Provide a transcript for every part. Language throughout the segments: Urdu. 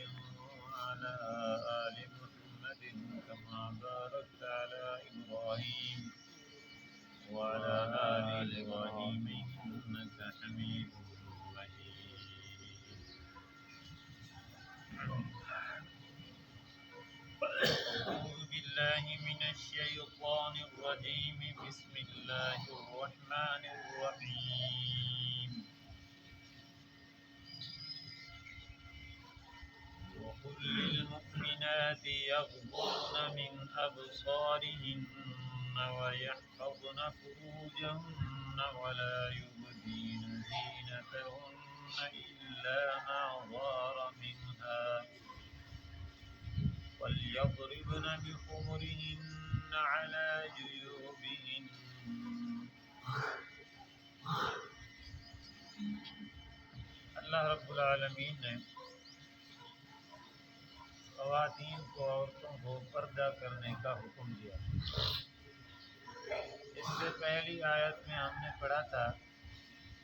وعلى آل محمد كما باركت على إبراهيم وعلى آل إبراهيم إنك حميد مجيد. أعوذ بالله من الشيطان الرجيم. بسم الله الرحمن الرحيم. وقل للمؤمنات يغضضن من أبصارهن ويحفظن فروجهن ولا يبدين زينتهن إلا ما ظهر منها وليضربن بخمرهن على جيوبهن. اللہ رب العالمین نے خواتین کو عورتوں کو پردہ کرنے کا حکم دیا. اس سے پہلی آیت میں ہم نے پڑھا تھا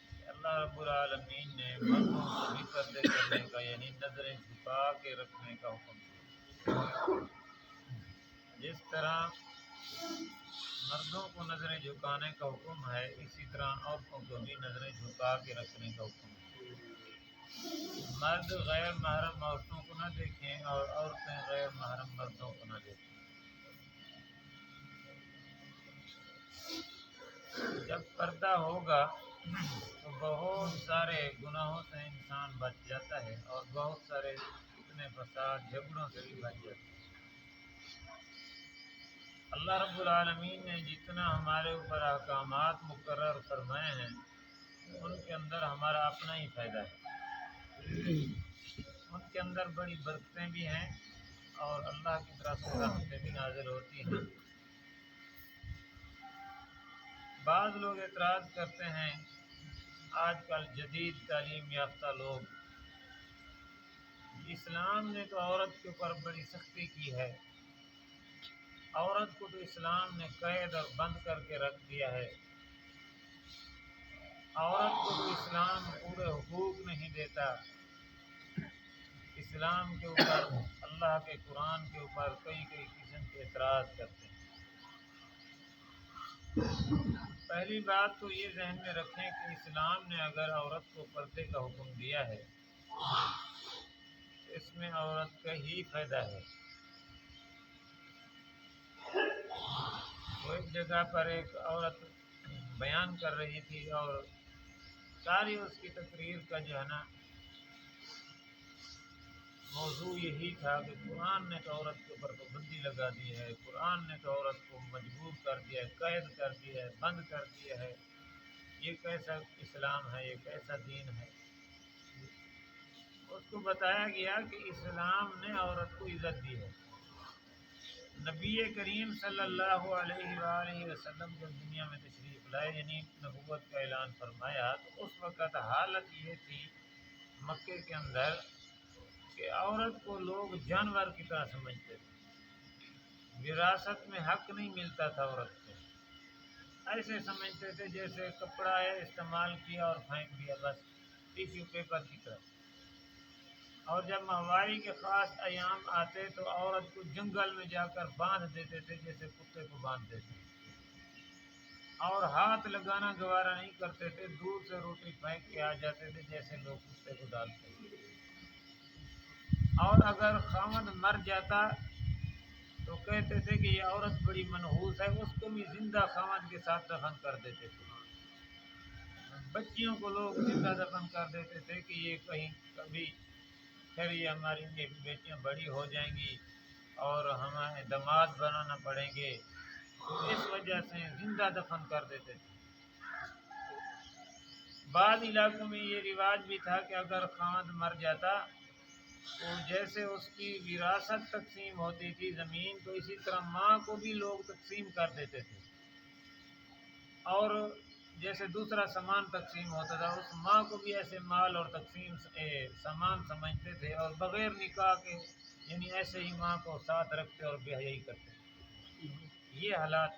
کہ اللہ رب العالمین نے مردوں کو بھی پردے کرنے کا یعنی نظریں جھکا کے رکھنے کا حکم دیا. جس طرح مردوں کو نظریں جھکانے کا حکم ہے اسی طرح عورتوں کو بھی نظریں جھکا کے رکھنے کا حکم ہے. مرد غیر محرم عورتوں کو نہ دیکھیں اور عورتیں غیر محرم مردوں کو نہ دیکھیں. جب پردہ ہوگا تو بہت سارے گناہوں سے انسان بچ جاتا ہے اور بہت سارے فتنے فساد جھگڑوں سے بھی بچ جاتا ہے. اللہ رب العالمین نے جتنا ہمارے اوپر احکامات مقرر فرمائے ہیں ان کے اندر ہمارا اپنا ہی فائدہ ہے. ان کے اندر بڑی برکتیں بھی ہیں اور اللہ کی طرف سے رحمتیں بھی نازل ہوتی ہیں. بعض لوگ اعتراض کرتے ہیں آج کل جدید تعلیم یافتہ لوگ اسلام نے تو عورت کے اوپر بڑی سختی کی ہے. عورت کو تو اسلام نے قید اور بند کر کے رکھ دیا ہے. عورت کو تو اسلام پورے حقوق نہیں دیتا. اسلام کے اوپر اللہ کے قرآن کے اوپر کئی قسم کے اعتراض کرتے ہیں. پہلی بات تو یہ ذہن میں رکھیں کہ اسلام نے اگر عورت کو پردے کا حکم دیا ہے تو اس میں عورت کا ہی فائدہ ہے. وہ ایک جگہ پر ایک عورت بیان کر رہی تھی اور ساری اس کی تقریر کا جو ہے نا موضوع یہی تھا کہ قرآن نے تو عورت کے اوپر پابندی لگا دی ہے. قرآن نے تو عورت کو مجبور کر دیا ہے, قید کر دیا ہے, بند کر دیا ہے. یہ کیسا اسلام ہے, یہ کیسا دین ہے. اس کو بتایا گیا کہ اسلام نے عورت کو عزت دی ہے. نبی کریم صلی اللہ علیہ وآلہ وسلم جب دنیا میں تشریف لائے یعنی نبوت کا اعلان فرمایا تو اس وقت حالت یہ تھی مکے کے اندر کہ عورت کو لوگ جانور کی طرح سمجھتے تھے. وراثت میں حق نہیں ملتا تھا عورت کو. ایسے سمجھتے تھے جیسے کپڑا ہے استعمال کیا اور پھینک دیا بس ٹیشو پیپر کی طرح. اور جب ماہواری کے خاص ایام آتے تو عورت کو جنگل میں جا کر باندھ دیتے تھے جیسے کتے کو باندھ دیتے تھے اور ہاتھ لگانا گوارا نہیں کرتے تھے. دور سے روٹی پھینک کے آ جاتے تھے جیسے لوگ کتے کو ڈالتے تھے. اور اگر خاوند مر جاتا تو کہتے تھے کہ یہ عورت بڑی منحوس ہے, اس کو بھی زندہ خاوند کے ساتھ دفن کر دیتے تھے. بچیوں کو لوگ زندہ دفن کر دیتے تھے کہ یہ کہیں کبھی پھر یہ ہماری بیٹیاں بڑی ہو جائیں گی اور ہمیں داماد بنانا پڑیں گے, تو اس وجہ سے زندہ دفن کر دیتے تھے. بعض علاقوں میں یہ رواج بھی تھا کہ اگر خاوند مر جاتا تو جیسے اس کی وراثت تقسیم ہوتی تھی زمین تو اسی طرح ماں کو بھی لوگ تقسیم کر دیتے تھے. اور جیسے دوسرا سامان تقسیم ہوتا تھا اس ماں کو بھی ایسے مال اور تقسیم سامان سمجھتے تھے اور بغیر نکاح کے یعنی ایسے ہی ماں کو ساتھ رکھتے اور بے حیائی کرتے. یہ حالات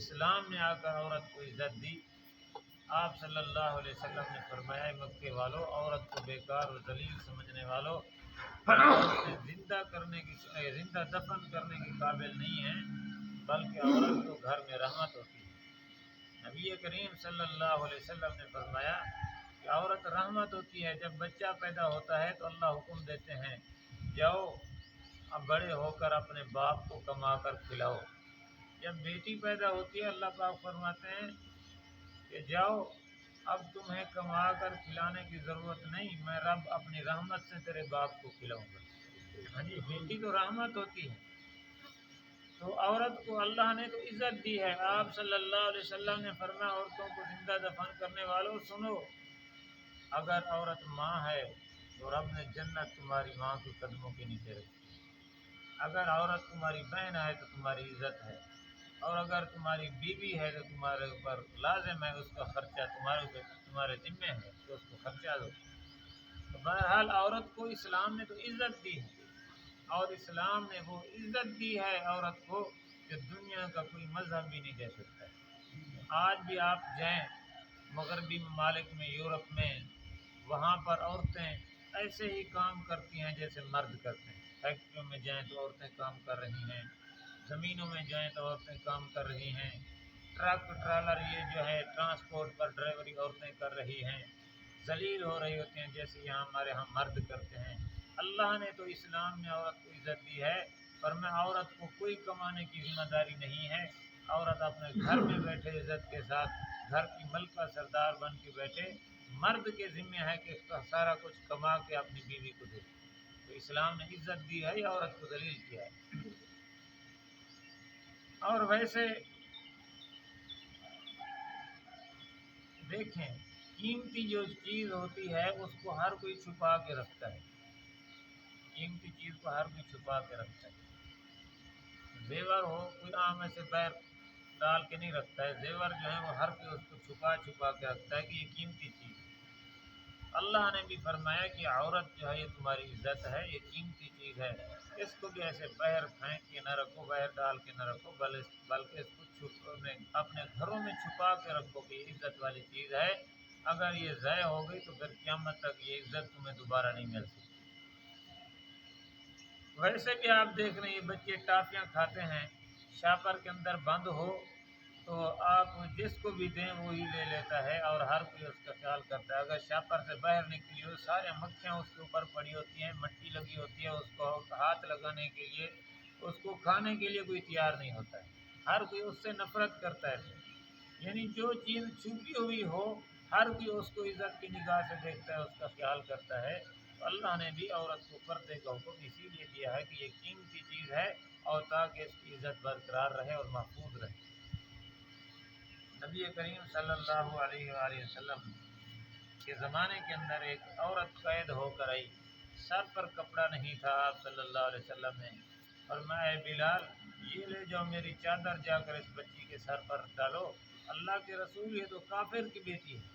اسلام نے آ کر عورت کو عزت دی. آپ صلی اللہ علیہ وسلم نے فرمایا مکے والوں عورت کو بیکار اور ذلیل سمجھنے والوں زندہ دفن کرنے کے قابل نہیں ہے، بلکہ عورت تو گھر میں رحمت ہوتی ہے۔ نبی کریم صلی اللہ علیہ وسلم نے فرمایا کہ عورت رحمت ہوتی ہے۔ جب بچہ پیدا ہوتا ہے تو اللہ حکم دیتے ہیں جاؤ اب بڑے ہو کر اپنے باپ کو کما کر کھلاؤ۔ جب بیٹی پیدا ہوتی ہے اللہ پاک فرماتے ہیں کہ جاؤ اب تمہیں کما کر کھلانے کی ضرورت نہیں، میں رب اپنی رحمت سے تیرے باپ کو کھلاؤں گا۔ ہاں جی، بیٹی تو رحمت ہوتی ہے۔ تو عورت کو اللہ نے تو عزت دی ہے۔ آپ صلی اللہ علیہ وسلم نے فرمایا عورتوں کو زندہ دفن کرنے والوں سنو، اگر عورت ماں ہے تو رب نے جنت تمہاری ماں کے قدموں کے نیچے رکھی۔ اگر عورت تمہاری بہن ہے تو تمہاری عزت ہے، اور اگر تمہاری بیوی ہے تو تمہارے اوپر لازم ہے اس کا خرچہ تمہارے ذمے ہے تو اس کو خرچہ دو۔ تو بہرحال عورت کو اسلام نے تو عزت دی ہے، اور اسلام نے وہ عزت دی ہے عورت کو کہ دنیا کا کوئی مذہب بھی نہیں دے سکتا ہے۔ آج بھی آپ جائیں مغربی ممالک میں، یورپ میں، وہاں پر عورتیں ایسے ہی کام کرتی ہیں جیسے مرد کرتے ہیں۔ فیکٹریوں میں جائیں تو عورتیں کام کر رہی ہیں، زمینوں میں جائیں تو عورتیں کام کر رہی ہیں، ٹرک ٹرالر یہ جو ہے ٹرانسپورٹ پر ڈرائیوری عورتیں کر رہی ہیں، ذلیل ہو رہی ہوتی ہیں جیسے یہاں ہمارے ہاں مرد کرتے ہیں۔ اللہ نے تو اسلام میں عورت کو عزت دی ہے، پر میں عورت کو کوئی کمانے کی ذمہ داری نہیں ہے۔ عورت اپنے گھر میں بیٹھے عزت کے ساتھ گھر کی ملکہ سردار بن کے بیٹھے، مرد کے ذمہ ہے کہ سارا کچھ کما کے اپنی بیوی کو دے۔ تو اسلام نے عزت دی ہے یا عورت کو ذلیل کیا ہے؟ اور ویسے دیکھیں قیمتی جو چیز ہوتی ہے اس کو ہر کوئی چھپا کے رکھتا ہے، قیمتی چیز کو ہر کوئی چھپا کے رکھتا ہے۔ زیور ہو کوئی عام ایسے بیر ڈال کے نہیں رکھتا ہے، زیور جو ہے وہ ہر کوئی اس کو چھپا کے رکھتا ہے کہ یہ قیمتی چیز ہے۔ اللہ نے بھی فرمایا کہ عورت جو ہے یہ تمہاری عزت ہے، یہ قیمتی چیز ہے، اس کو بھی ایسے باہر پھینک کے نہ رکھو، باہر ڈال کے نہ رکھو، بلکہ اس کو اپنے گھروں میں چھپا کے رکھو کہ یہ عزت والی چیز ہے۔ اگر یہ ضائع ہو گئی تو پھر قیامت تک یہ عزت تمہیں دوبارہ نہیں مل سکتی۔ ویسے بھی آپ دیکھ رہے ہیں یہ بچے ٹافیاں کھاتے ہیں، شاپر کے اندر بند ہو تو آپ جس کو بھی دیں وہی لے لیتا ہے، اور ہر کوئی اس کا خیال کرتا ہے۔ اگر شاپر سے باہر نکلی ہو سارے مکھیاں اس کے اوپر پڑی ہوتی ہیں، مٹی لگی ہوتی ہے، اس کو ہاتھ لگانے کے لیے، اس کو کھانے کے لیے کوئی تیار نہیں ہوتا ہے، ہر کوئی اس سے نفرت کرتا ہے۔ یعنی جو چیز چھپی ہوئی ہو ہر کوئی اس کو عزت کی نگاہ سے دیکھتا ہے، اس کا خیال کرتا ہے۔ تو اللہ نے بھی عورت کو پردے کا حکم اسی لیے دیا ہے کہ یہ قیمتی چیز ہے، اور تاکہ اس کی عزت برقرار رہے اور محفوظ رہے۔ نبی کریم صلی اللہ علیہ وآلہ وسلم کے زمانے کے اندر ایک عورت قید ہو کر آئی، سر پر کپڑا نہیں تھا۔ آپ صلی اللہ علیہ وسلم نے فرمایا اے بلال یہ لے جاؤ میری چادر، جا کر اس بچی کے سر پر ڈالو، اللہ کے رسول یہ تو کافر کی بیٹی ہے۔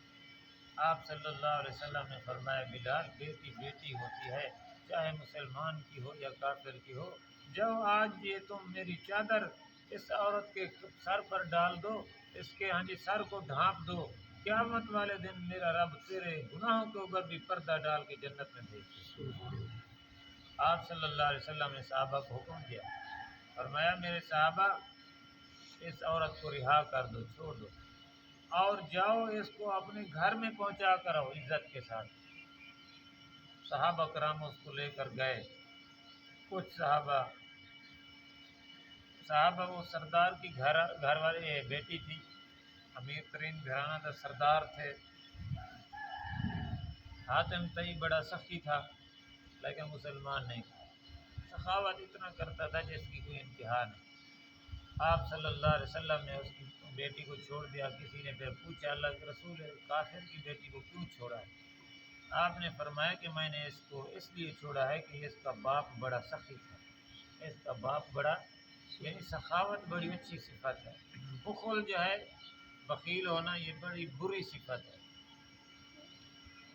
آپ صلی اللہ علیہ وسلم نے فرمایا بلال بیٹی بیٹی ہوتی ہے، چاہے مسلمان کی ہو یا کافر کی ہو، جاؤ آج یہ تم میری چادر اس عورت کے سر پر ڈال دو، اس کے سر کو ڈھانپ دو، قیامت والے دن میرا رب تیرے گناہوں کے اوپر بھی پردہ ڈال کے جنت میں بھیج دے۔ آپ صلی اللہ علیہ وسلم نے صحابہ کو حکم دیا، فرمایا میرے صحابہ اس عورت کو رہا کر دو، چھوڑ دو، اور جاؤ اس کو اپنے گھر میں پہنچا کر آؤ عزت کے ساتھ۔ صحابہ کرام اس کو لے کر گئے۔ کچھ صحابہ وہ سردار کی گھر والے بیٹی تھی، امیر ترین گھرانہ تھا، سردار تھے۔ حاتم طئی بڑا سخی تھا لیکن مسلمان نہیں تھا، سخاوت اتنا کرتا تھا جس کی کوئی انتہا نہیں۔ آپ صلی اللہ علیہ وسلم نے اس کی بیٹی کو چھوڑ دیا۔ کسی نے پھر پوچھا اللہ کے رسول کافر کی بیٹی کو کیوں چھوڑا ہے؟ آپ نے فرمایا کہ میں نے اس کو اس لیے چھوڑا ہے کہ اس کا باپ بڑا سخی تھا، اس کا باپ بڑا، یعنی سخاوت بڑی اچھی صفت ہے، بخل جو ہے بخیل ہونا یہ بڑی بری صفت ہے۔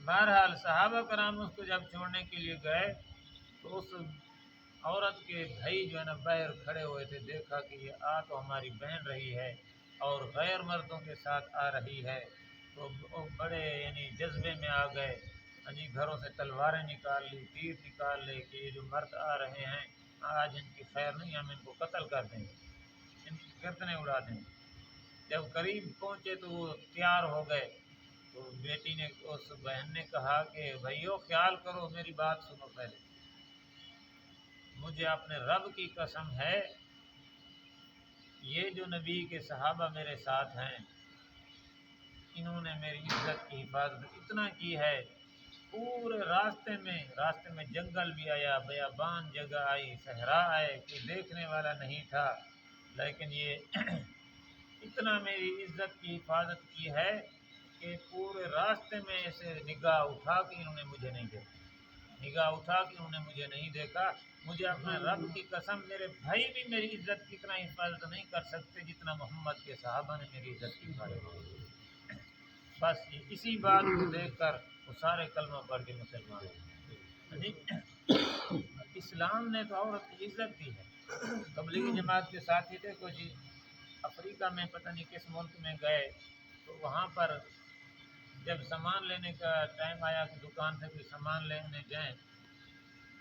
بہرحال صحابہ کرام اس کو جب چھوڑنے کے لیے گئے تو اس عورت کے بھائی جو ہے نا باہر کھڑے ہوئے تھے، دیکھا کہ یہ تو ہماری بہن رہی ہے اور غیر مردوں کے ساتھ آ رہی ہے، تو وہ بڑے یعنی جذبے میں آ گئے، ہاں جی، گھروں سے تلواریں نکال لی، تیر نکال لے کہ یہ جو مرد آ رہے ہیں آج ان کی خیر نہیں، ہم ان کو قتل کر دیں گے، ان کی گردنیں اڑا دیں گے۔ جب قریب پہنچے تو وہ تیار ہو گئے، تو بیٹی نے اس بہن نے کہا کہ بھائیو خیال کرو، میری بات سنو پہلے، مجھے اپنے رب کی قسم ہے، یہ جو نبی کے صحابہ میرے ساتھ ہیں انہوں نے میری عزت کی حفاظت اتنا کی ہے، پورے راستے میں جنگل بھی آیا، بیابان جگہ آئی، صحرا آئے، کوئی دیکھنے والا نہیں تھا، لیکن یہ اتنا میری عزت کی حفاظت کی ہے کہ پورے راستے میں ایسے نگاہ اٹھا کے انہوں نے مجھے نہیں دیکھا، نگاہ اٹھا کے انہوں نے مجھے نہیں دیکھا۔ مجھے اپنے رب کی قسم، میرے بھائی بھی میری عزت کی اتنا حفاظت نہیں کر سکتے جتنا محمد کے صحابہ نے میری عزت کی حفاظت کی۔ بس اسی بات کو دیکھ کر وہ سارے کلمہ پڑھ کے مسلمان ہیں۔ جی، اسلام نے تو عورت کی عزت دی ہے۔ تبلیغی جماعت کے ساتھی تھے کچھ افریقہ میں، پتہ نہیں کس ملک میں گئے، تو وہاں پر جب سامان لینے کا ٹائم آیا کہ دکان سے کوئی سامان لینے جائیں،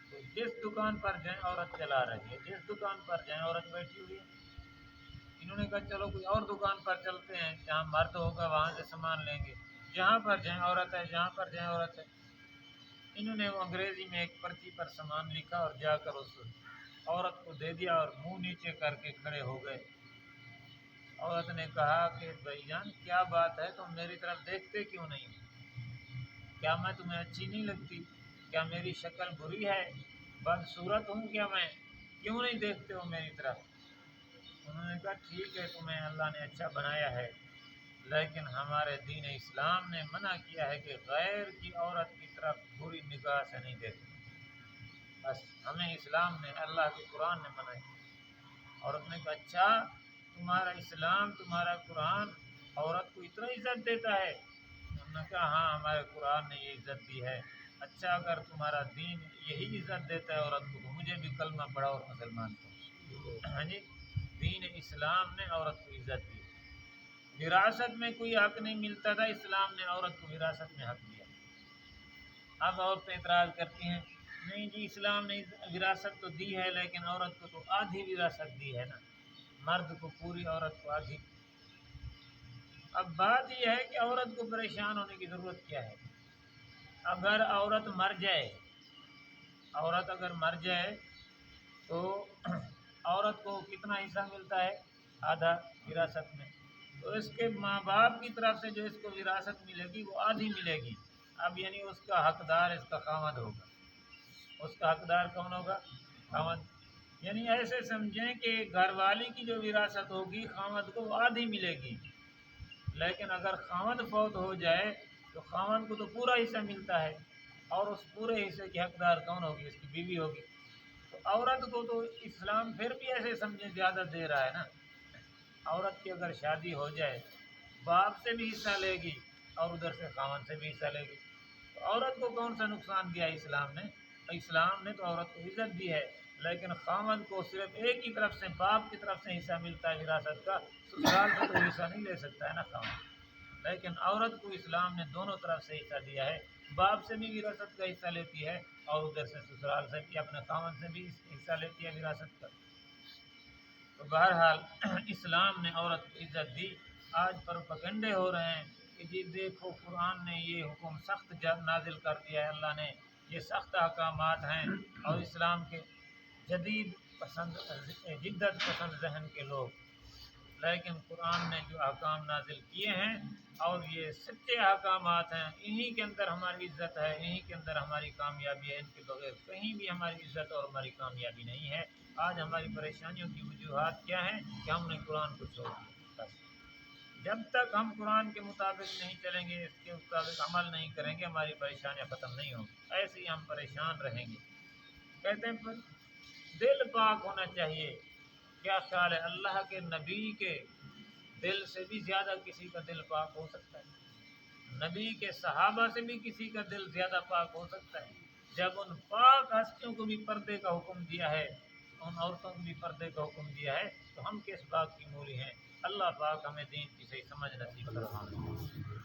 تو جس دکان پر جائیں عورت چلا رہی ہے، جس دکان پر جائیں عورت بیٹھی ہوئی ہے۔ انہوں نے کہا چلو کوئی اور دکان پر چلتے ہیں جہاں مرد ہوگا، وہاں سے سامان لیں گے، جہاں پر جائیں عورت ہے، جہاں پر جائیں عورت ہے۔ انہوں نے وہ انگریزی میں ایک پرچی پر سامان لکھا اور جا کر اس عورت کو دے دیا اور منہ نیچے کر کے کھڑے ہو گئے۔ عورت نے کہا کہ بھائی جان کیا بات ہے، تم میری طرف دیکھتے کیوں نہیں؟ کیا میں تمہیں اچھی نہیں لگتی؟ کیا میری شکل بری ہے؟ بدصورت ہوں کیا میں؟ کیوں نہیں دیکھتے ہو میری طرف؟ انہوں نے کہا ٹھیک ہے، تمہیں اللہ نے اچھا بنایا ہے، لیکن ہمارے دین اسلام نے منع کیا ہے کہ غیر کی عورت کی طرف بری نگاہ سے نہیں دیکھنا۔ بس ہمیں اسلام نے، اللہ کے قرآن نے منع کیا۔ عورت نے کہا اچھا، تمہارا اسلام، تمہارا قرآن عورت کو اتنا عزت دیتا ہے؟ انہوں نے کہا ہاں، ہمارے قرآن نے یہ عزت دی ہے۔ اچھا، اگر تمہارا دین یہی عزت دیتا ہے عورت کو، تو مجھے بھی کلمہ پڑھا اور مسلمان کو۔ ہاں جی، دین اسلام نے عورت کو عزت دی۔ وراثت میں کوئی حق نہیں ملتا تھا، اسلام نے عورت کو وراثت میں حق دیا۔ اب عورتیں اعتراض کرتی ہیں نہیں جی، اسلام نے وراثت تو دی ہے لیکن عورت کو تو آدھی وراثت دی ہے نا، مرد کو پوری، عورت کو آدھی۔ اب بات یہ ہے کہ عورت کو پریشان ہونے کی ضرورت کیا ہے؟ اگر عورت مر جائے، عورت اگر مر جائے تو عورت کو کتنا حصہ ملتا ہے؟ آدھا وراثت میں۔ تو اس کے ماں باپ کی طرف سے جو اس کو وراثت ملے گی وہ آدھی ملے گی۔ اب یعنی اس کا حقدار اس کا خاوند ہوگا۔ اس کا حقدار کون ہوگا؟ خاوند۔ یعنی ایسے سمجھیں کہ گھر والی کی جو وراثت ہوگی خاوند کو آدھی ملے گی، لیکن اگر خاوند فوت ہو جائے تو خاوند کو تو پورا حصہ ملتا ہے، اور اس پورے حصے کی حقدار کون ہوگی؟ اس کی بیوی ہوگی۔ تو عورت کو تو اسلام پھر بھی ایسے سمجھے زیادہ دے رہا ہے نا۔ عورت کی اگر شادی ہو جائے، باپ سے بھی حصہ لے گی اور ادھر سے خاوند سے بھی حصہ لے گی، تو عورت کو کون سا نقصان دیا اسلام نے؟ اسلام نے تو عورت کو عزت دی ہے، لیکن خاوند کو صرف ایک ہی طرف سے، باپ کی طرف سے حصہ ملتا ہے وراثت کا، سسرال سے تو حصہ نہیں لے سکتا ہے نا خاوند۔ لیکن عورت کو اسلام نے دونوں طرف سے حصہ دیا ہے، باپ سے بھی وراثت کا حصہ لیتی ہے اور ادھر سے سسرال سے بھی، اپنے خاوند سے بھی حصہ لیتی ہے وراثت کا۔ تو بہرحال اسلام نے عورت کو عزت دی۔ آج پروپیگنڈے ہو رہے ہیں کہ جی دیکھو قرآن نے یہ حکم سخت نازل کر دیا ہے، اللہ نے یہ سخت احکامات ہیں، اور اسلام کے جدت پسند ذہن کے لوگ، لیکن قرآن نے جو احکام نازل کیے ہیں اور یہ سچے احکامات ہیں، انہی کے اندر ہماری عزت ہے، انہی کے اندر ہماری کامیابی ہے، ان کے بغیر کہیں بھی ہماری عزت اور ہماری کامیابی نہیں ہے۔ آج ہماری پریشانیوں کی وجوہات کیا ہیں کہ ہم نے قرآن کو چھوڑ دیا۔ بس جب تک ہم قرآن کے مطابق نہیں چلیں گے، اس کے مطابق عمل نہیں کریں گے، ہماری پریشانیاں ختم نہیں ہوں گی، ایسے ہی ہم پریشان رہیں گے۔ کہتے ہیں دل پاک ہونا چاہیے۔ کیا خیال ہے اللہ کے نبی کے دل سے بھی زیادہ کسی کا دل پاک ہو سکتا ہے؟ نبی کے صحابہ سے بھی کسی کا دل زیادہ پاک ہو سکتا ہے؟ جب ان پاک ہستیوں کو بھی پردے کا حکم دیا ہے، ان عورتوں کو بھی پردے کا حکم دیا ہے، تو ہم کس بات کی مولی ہیں؟ اللہ پاک ہمیں دین کی صحیح سمجھ نصیب فرمائے۔